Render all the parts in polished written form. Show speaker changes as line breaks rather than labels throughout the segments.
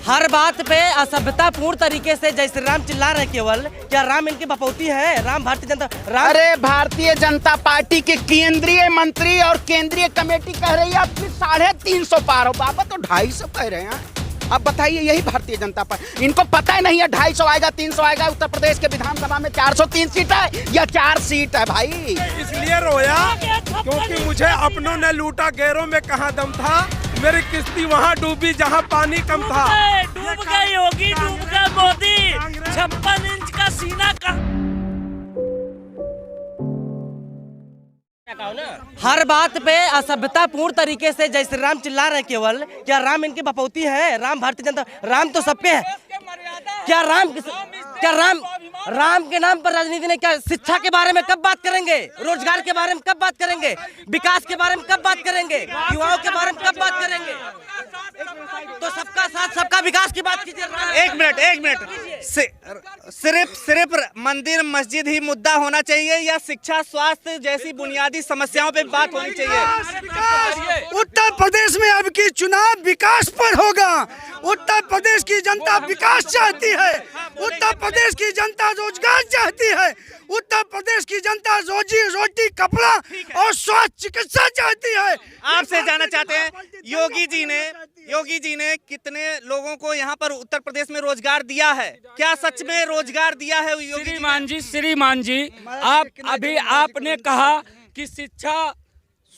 हर बात पे असभ्यतापूर्ण तरीके से जय श्री राम चिल्ला रहे केवल। क्या राम इनकी बपौती है? राम भारतीय जनता राम।
अरे भारतीय जनता पार्टी के केंद्रीय मंत्री और केंद्रीय कमेटी कह रही है आपकी 350 पार हो, बाबा तो 250 कह रहे हैं। अब बताइए, यही भारतीय जनता पार्टी, इनको पता ही नहीं है 250 आएगा 300 आएगा। उत्तर प्रदेश के विधानसभा में 403 सीट है या 4 सीट है भाई।
इसलिए रोया क्योंकि मुझे अपनों ने लूटा, गैरों में कहाँ दम था। मेरी किस्ती वहाँ डूबी जहाँ पानी कम था।
डूब गई होगी, डूब गया मोदी। 56 इंच का सीना का।
हर बात पे असभ्यतापूर्ण तरीके से जय श्री राम चिल्ला रहे केवल। क्या राम इनकी बपौती है? राम भारतीय जनता राम तो सबके है। क्या राम के नाम पर राजनीति ने क्या शिक्षा के बारे में कब बात करेंगे? रोजगार के बारे में कब बात करेंगे? विकास के बारे में कब बात करेंगे? युवाओं के बारे में कब बात करेंगे? तो सबका साथ सबका विकास की बात कीजिए।
एक मिनट सिर्फ मंदिर मस्जिद ही मुद्दा होना चाहिए या शिक्षा स्वास्थ्य जैसी बुनियादी समस्याओं पे बात होनी चाहिए?
उत्तर प्रदेश में अब की चुनाव विकास पर होगा। उत्तर प्रदेश की जनता विकास चाहती है। उत्तर प्रदेश की जनता रोजगार चाहती है। उत्तर प्रदेश की जनता रोजी रोटी कपड़ा और स्वास्थ्य चिकित्सा चाहती है।
आपसे जानना चाहते हैं, योगी जी ने कितने लोगों को यहाँ पर उत्तर प्रदेश में रोजगार दिया है? क्या सच में रोजगार दिया है योगी?
श्रीमान जी, आपने कहा कि शिक्षा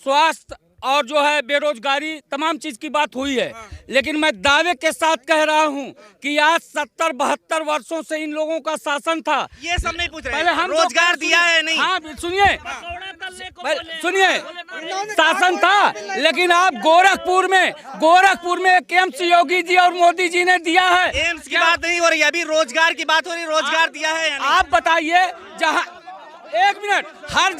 स्वास्थ्य और जो है बेरोजगारी तमाम चीज की बात हुई है, लेकिन मैं दावे के साथ कह रहा हूं कि आज 70-72 वर्षों से इन लोगों का शासन था।
ये सब नहीं पूछ रहे,
पहले हम
रोजगार दिया है नहीं?
हाँ सुनिए, शासन था, लेकिन आप गोरखपुर में एम्स योगी जी और मोदी जी ने दिया है।
एम्स की बात नहीं हो रही, अभी रोजगार की बात हो रही। रोजगार दिया है?
आप बताइए, जहाँ एक मिनट, हर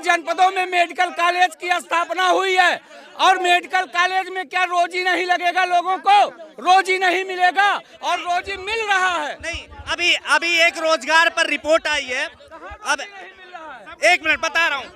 जनपदों में मेडिकल कॉलेज की स्थापना हुई है, और मेडिकल कॉलेज में क्या रोजी नहीं लगेगा? लोगों को रोजी नहीं मिलेगा, और रोजी मिल रहा है।
नहीं, अभी एक रोजगार पर रिपोर्ट आई है। अब एक मिनट बता रहा हूँ।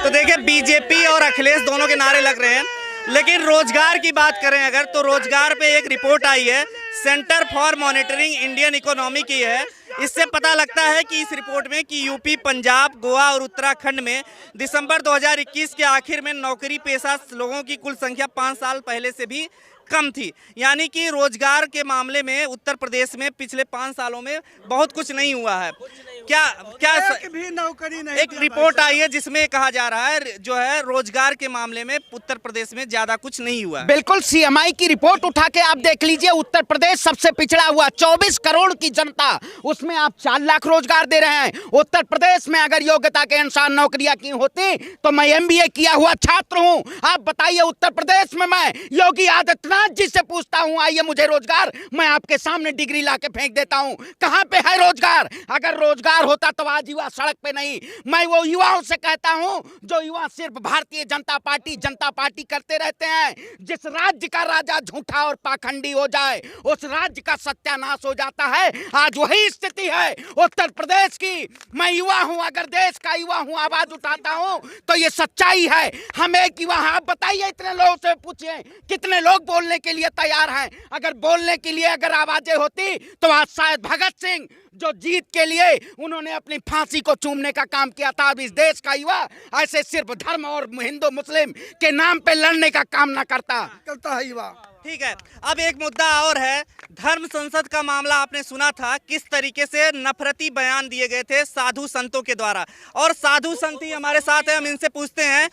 तो देखिए, बीजेपी और अखिलेश दोनों के नारे लग रहे हैं, लेकिन रोजगार की बात करें अगर, तो रोजगार पे एक रिपोर्ट आई है, centre for monitoring Indian economy की है। इससे पता लगता है कि इस रिपोर्ट में कि यूपी, पंजाब, गोवा और उत्तराखंड में दिसंबर 2021 के आखिर में नौकरी पेशा लोगों की कुल संख्या 5 साल पहले से भी कम थी। यानी कि रोजगार के मामले में उत्तर प्रदेश में पिछले 5 सालों में बहुत कुछ नहीं हुआ है। क्या
भी नौकरी नहीं।
एक रिपोर्ट आई है जिसमें कहा जा रहा है जो है रोजगार के मामले में उत्तर प्रदेश में ज्यादा कुछ नहीं हुआ।
बिल्कुल, सीएमआई की रिपोर्ट उठा के आप देख लीजिए। उत्तर प्रदेश सबसे पिछड़ा हुआ, 24 करोड़ की जनता, उसमें आप 4 लाख रोजगार दे रहे हैं। उत्तर प्रदेश में अगर योग्यता के अनुसार नौकरियां की होती तो मैं MBA किया हुआ छात्र हूं। आप बताइए, उत्तर प्रदेश में मैं योगी आदित्यनाथ जी से पूछता हूं, आइए मुझे रोजगार, मैं आपके सामने डिग्री ला के फेंक देता हूं। कहां पे है रोजगार? अगर रोजगार होता तो आज युवा सड़क पे नहीं। मैं वो युवाओं से कहता हूं जो युवा सिर्फ भारतीय जनता पार्टी करते रहते हैं। जिस राज्य का राजा झूठा और पाखंडी हो जाए, उस राज्य का सत्यानाश हो जाता है। आज वही स्थिति है उत्तर प्रदेश की। मैं युवा हूं, अगर देश का युवा हूं, आवाज उठाता हूं तो ये सच्चाई है। हम एक युवा, आप बताइए, इतने लोगों से पूछिए कितने लोग बोलने के लिए तैयार हैं। अगर बोलने के लिए अगर आवाजें होती तो आज शायद भगत सिंह, जो जीत के लिए उन्होंने अपनी फांसी को चूमने का काम किया था, अब इस देश का युवा ऐसे सिर्फ धर्म और हिंदू मुस्लिम के नाम पे लड़ने का काम ना करता है युवा।
ठीक है, अब एक मुद्दा और है, धर्म संसद का मामला आपने सुना था, किस तरीके से नफरती बयान दिए गए थे साधु संतों के द्वारा। और साधु संत ही हमारे साथ है, हम इनसे पूछते हैं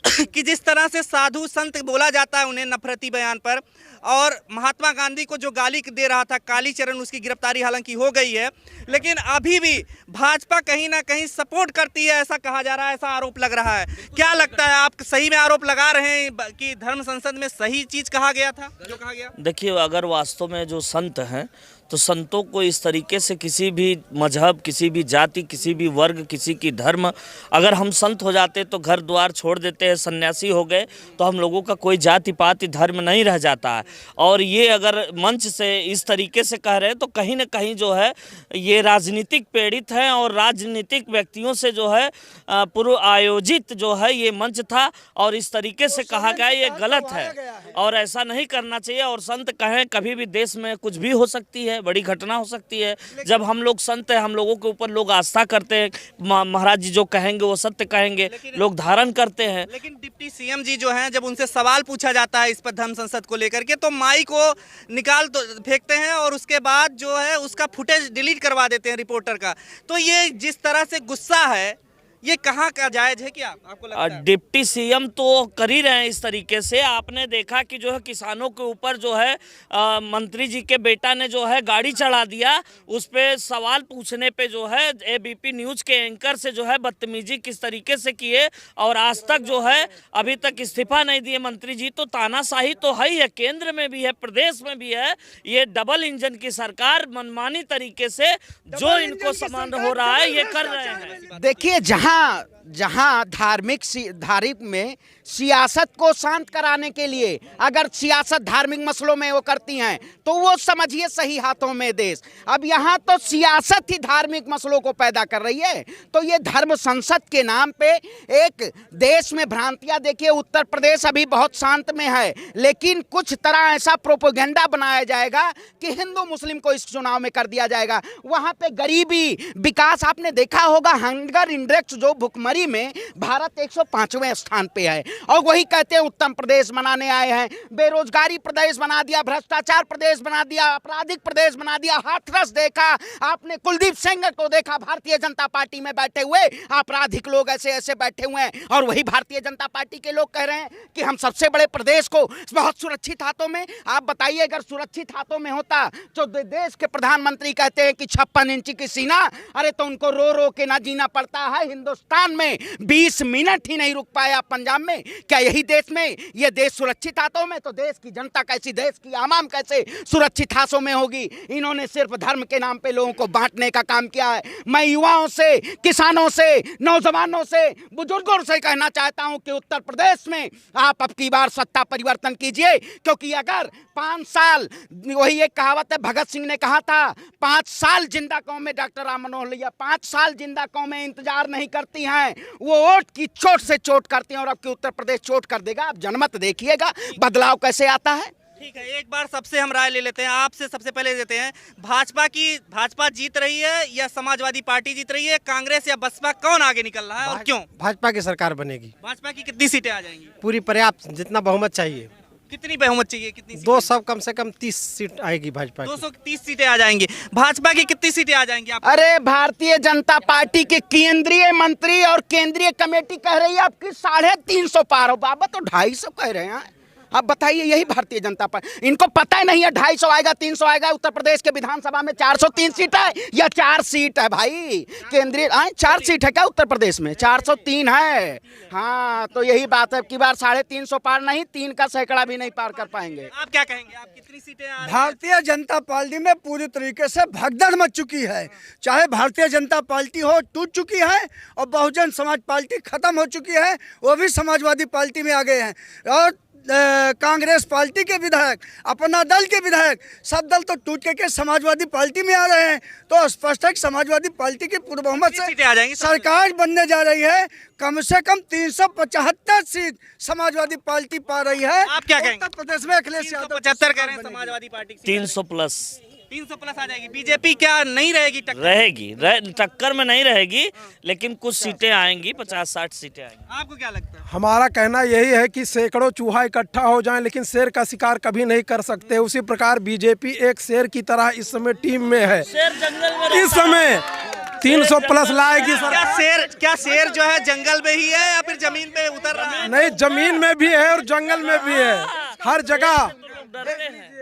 कि जिस तरह से साधु संत बोला जाता है उन्हें नफरती बयान पर, और महात्मा गांधी को जो गाली दे रहा था कालीचरण, उसकी गिरफ्तारी हालांकि हो गई है, लेकिन अभी भी भाजपा कहीं ना कहीं सपोर्ट करती है, ऐसा कहा जा रहा है, ऐसा आरोप लग रहा है। क्या लगता है, आप सही में आरोप लगा रहे हैं कि धर्म संसद में सही चीज कहा गया था जो कहा गया?
देखिए, अगर वास्तव में जो संत हैं तो संतों को इस तरीके से किसी भी मजहब, किसी भी जाति, किसी भी वर्ग, किसी की धर्म, अगर हम संत हो जाते तो घर द्वार छोड़ देते हैं, सन्यासी हो गए तो हम लोगों का कोई जाति पाति धर्म नहीं रह जाता है। और ये अगर मंच से इस तरीके से कह रहे हैं तो कहीं ना कहीं जो है ये राजनीतिक प्रेरित है और राजनीतिक व्यक्तियों से जो है पूर्व आयोजित जो है ये मंच था और इस तरीके से कहा गया ये गलत है और ऐसा नहीं करना चाहिए। और संत कहें कभी भी देश में कुछ भी हो सकती है, बड़ी घटना हो सकती है। जब हम लोग संत हैं, हम लोगों के ऊपर लोग आस्था करते हैं, महाराज जी जो कहेंगे वो सत्य कहेंगे, लोग धारण करते हैं।
लेकिन डिप्टी सीएम जी जो हैं, जब उनसे सवाल पूछा जाता है इस पर धर्म संसद को लेकर के, तो माइक को निकाल तो फेंकते हैं और उसके बाद जो है उसका फुटेज डिलीट करवा देते हैं रिपोर्टर का। तो ये जिस तरह से गुस्सा है, ये कहाँ का जायज है? क्या आपको लगता है?
डिप्टी सीएम तो कर ही रहे हैं इस तरीके से। आपने देखा कि जो है किसानों के ऊपर जो है मंत्री जी के बेटा ने जो है गाड़ी चढ़ा दिया, उस पे सवाल पूछने पे जो है एबीपी न्यूज के एंकर से जो है बदतमीजी किस तरीके से किए और आज तक जो है अभी तक इस्तीफा नहीं दिए मंत्री जी। तो तानाशाही तो है ही है, केंद्र में भी है, प्रदेश में भी है। ये डबल इंजन की सरकार मनमानी तरीके से जो इनको समान हो रहा है ये कर रहे हैं।
देखिए, जहां धार्मिक में सियासत को शांत कराने के लिए अगर सियासत धार्मिक मसलों में वो करती हैं तो वो समझिए सही हाथों में देश। अब यहाँ तो सियासत ही धार्मिक मसलों को पैदा कर रही है। तो ये धर्म संसद के नाम पे एक देश में भ्रांतियां, देखिए उत्तर प्रदेश अभी बहुत शांत में है, लेकिन कुछ तरह ऐसा प्रोपेगेंडा बनाया जाएगा कि हिंदू मुस्लिम को इस चुनाव में कर दिया जाएगा। वहाँ पे गरीबी, विकास, आपने देखा होगा हंगर इंडेक्स जो भुखमरी में भारत 105वें स्थान पे है और वही कहते हैं उत्तम प्रदेश बनाने आए हैं। बेरोजगारी प्रदेश बना दिया, भ्रष्टाचार प्रदेश बना दिया, आपराधिक प्रदेश बना दिया। हाथरस देखा आपने, कुलदीप सेंगर को देखा भारतीय जनता पार्टी में बैठे हुए, आपराधिक लोग ऐसे ऐसे बैठे हुए हैं और वही भारतीय जनता पार्टी के लोग कह रहे हैं कि हम सबसे बड़े प्रदेश को बहुत सुरक्षित हाथों में। आप बताइए, अगर सुरक्षित हाथों में होता तो देश के प्रधानमंत्री कहते हैं कि 56 इंच की सीना, अरे तो उनको रो रो के ना जीना पड़ता है। हिंदुस्तान में 20 मिनट ही नहीं रुक पाया पंजाब में। क्या यही देश में ये देश सुरक्षित हाथों में? तो देश की जनता कैसी, देश की आवाम कैसे सुरक्षित हाथों में होगी? इन्होंने सिर्फ धर्म के नाम पे लोगों को बांटने का काम किया है। मैं युवाओं से, किसानों से, नौजवानों से, बुजुर्गों से कहना चाहता हूं कि उत्तर प्रदेश में आप अब की बार सत्ता परिवर्तन कीजिए, क्योंकि अगर 5 साल, वही एक कहावत है, भगत सिंह ने कहा था 5 साल जिंदा कौमें, डॉक्टर राम मनोहर लोहिया 5 साल जिंदा कौमें इंतजार नहीं करती हैं, वो वोट की चोट से चोट करती हैं और अब की उत्तर प्रदेश चोट कर देगा। आप जनमत देखिएगा बदलाव कैसे आता है।
ठीक है, एक बार सबसे हम राय ले लेते हैं, आपसे सबसे पहले देते हैं। भाजपा जीत रही है या समाजवादी पार्टी जीत रही है? कांग्रेस या बसपा, कौन आगे निकल रहा है और क्यों?
भाजपा की सरकार बनेगी।
भाजपा की कितनी सीटें आ जाएंगी?
पूरी पर्याप्त, जितना बहुमत चाहिए।
कितनी बहुमत चाहिए? कितनी?
200 कम से कम 30 सीट आएगी भाजपा की।
230 सीटें आ जाएंगी। भाजपा की कितनी सीटें आ जाएंगी आप?
अरे भारतीय जनता पार्टी के केंद्रीय मंत्री और केंद्रीय कमेटी कह रही है आपकी 350 पार हो, बाबा तो 250 कह रहे हैं। अब बताइए, यही भारतीय जनता पार्टी, इनको पता ही नहीं है 250 आएगा, 300 आएगा। उत्तर प्रदेश के विधानसभा में 403 सीट है या 4 सीट है भाई? केंद्रीय 4 सीट है क्या उत्तर प्रदेश में? 403 है। हाँ, तो यही बात है कि बार 350 पार नहीं, 3 का सैकड़ा भी नहीं पार कर पाएंगे।
आप क्या कहेंगे? आप कितनी सीटें आ रही हैं?
भारतीय जनता पार्टी में पूरी तरीके से भगदड़ मच चुकी है। चाहे भारतीय जनता पार्टी हो, टूट चुकी है और बहुजन समाज पार्टी खत्म हो चुकी है, वो भी समाजवादी पार्टी में आ गए हैं। और कांग्रेस पार्टी के विधायक, अपना दल के विधायक, सब दल तो टूट के समाजवादी पार्टी में आ रहे हैं। तो स्पष्ट है कि समाजवादी पार्टी की पूर्ण बहुमत से सरकार बनने जा रही है। कम से कम 375 सीट समाजवादी पार्टी पा रही है।
आप क्या कहेंगे?
उत्तर प्रदेश में अखिलेश यादव
375 कह रहे हैं समाजवादी पार्टी।
300 प्लस
300 प्लस आ जाएगी। बीजेपी क्या नहीं रहेगी टक्कर?
रहेगी, टक्कर में नहीं रहेगी, लेकिन कुछ सीटें आएंगी, 50-60 सीटें आएंगी।
आपको क्या लगता है?
हमारा कहना यही है कि सैकड़ों चूहा इकट्ठा हो जाएं, लेकिन शेर का शिकार कभी नहीं कर सकते। उसी प्रकार बीजेपी एक शेर की तरह इस समय टीम में है।
शेर जंगल में
इस समय 300 प्लस लाएगी सरकार।
क्या शेर जो है जंगल में ही है या फिर जमीन पे उतर रहा है?
नहीं, जमीन में भी है और जंगल में भी है, हर जगह।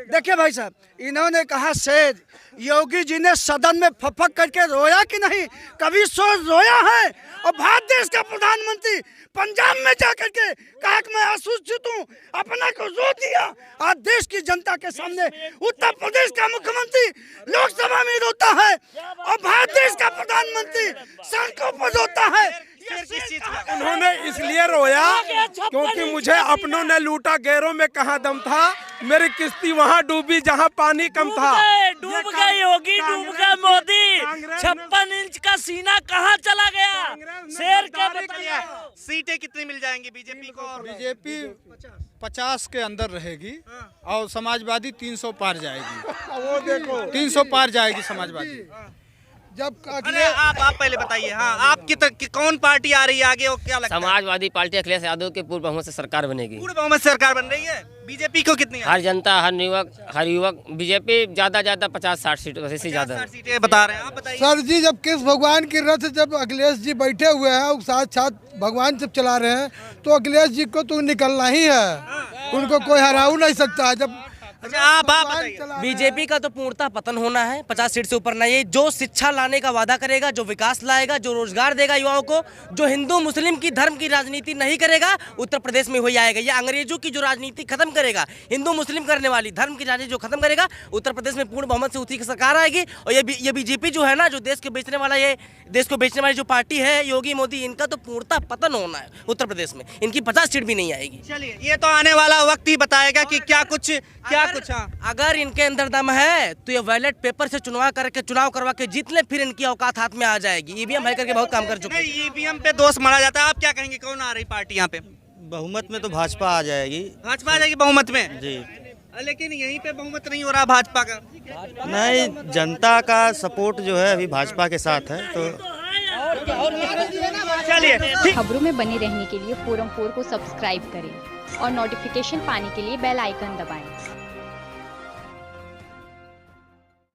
देखिए भाई साहब, इन्होंने कहा शेर, योगी जी ने सदन में फपक करके रोया कि नहीं? कभी सोच रोया है? और भारत देश का प्रधानमंत्री पंजाब में जाकर के कहा कि मैं असुरक्षित हूँ, अपना को रो दिया। आज देश की जनता के सामने उत्तर प्रदेश का मुख्यमंत्री लोकसभा में रोता है और भारत देश का प्रधानमंत्री सड़कों पर रोता है।
उन्होंने इसलिए रोया क्योंकि मुझे अपनों ने लूटा, गैरों में कहाँ दम था, मेरी किश्ती वहाँ डूबी जहाँ पानी कम था।
डूब गई होगी, डूब गया मोदी। 56 इंच का सीना कहाँ चला गया? शेर के
सीटें कितनी मिल जाएंगी बीजेपी को? और
बीजेपी 50 के अंदर रहेगी और समाजवादी 300 पार जाएगी।
वो देखो
300 पार जाएगी समाजवादी।
जब
अरे आप पहले बताइए, हाँ आपकी कौन पार्टी आ रही है आगे और क्या लगता है?
समाजवादी पार्टी अखिलेश यादव के पूर्ण बहुमत से सरकार बनेगी।
पूर्ण बहुमत से सरकार बन रही है। बीजेपी को कितनी?
हर जनता, हर युवक बीजेपी ज्यादा 50-60 सीटों से ज्यादा
60 सीटें बता रहे हैं, आप बताइए।
सर जी, जब किस भगवान की रथ जब अखिलेश जी बैठे हुए हैं और साथ भगवान जब चला रहे हैं तो अखिलेश जी को तो निकलना ही है, उनको कोई हरा नहीं सकता। जब
अच्छा आप बताइए।
बीजेपी का तो पूर्णतः पतन होना है, 50 सीट से ऊपर नहीं। जो शिक्षा लाने का वादा करेगा, जो विकास लाएगा, जो रोजगार देगा युवाओं को, जो हिंदू मुस्लिम की धर्म की राजनीति नहीं करेगा, उत्तर प्रदेश में वही आएगा। ये अंग्रेजों की जो राजनीति खत्म करेगा, हिंदू मुस्लिम करने वाली धर्म की राजनीति जो खत्म करेगा, उत्तर प्रदेश में पूर्ण बहुमत से उसी की सरकार आएगी। और ये बीजेपी जो है ना, जो देश को बेचने वाला, ये देश को बेचने वाली जो पार्टी है योगी मोदी, इनका तो पूर्णतः पतन होना है उत्तर प्रदेश में। इनकी 50 सीट भी नहीं आएगी।
चलिए, ये तो आने वाला वक्त ही बताएगा कि क्या कुछ
अगर इनके अंदर दम है तो ये बैलेट पेपर से चुनाव करवा के जीत ले, फिर इनकी औकात हाथ में आ जाएगी। ईवीएम है करके बहुत काम कर चुके हैं।
ईवीएम पे दोष मरा जाता है। आप क्या कहेंगे, कौन आ रही पार्टी यहाँ पे?
बहुमत में तो भाजपा आ जाएगी।
भाजपा आ जाएगी बहुमत में
जी।
लेकिन यहीं पे बहुमत नहीं हो रहा भाजपा का।
नहीं, जनता का सपोर्ट जो है अभी भाजपा के साथ है। तो
चलिए,
खबरों में बने रहने के लिए फोरम 4 को सब्सक्राइब करें और नोटिफिकेशन पाने के लिए बेल आइकन दबाएं।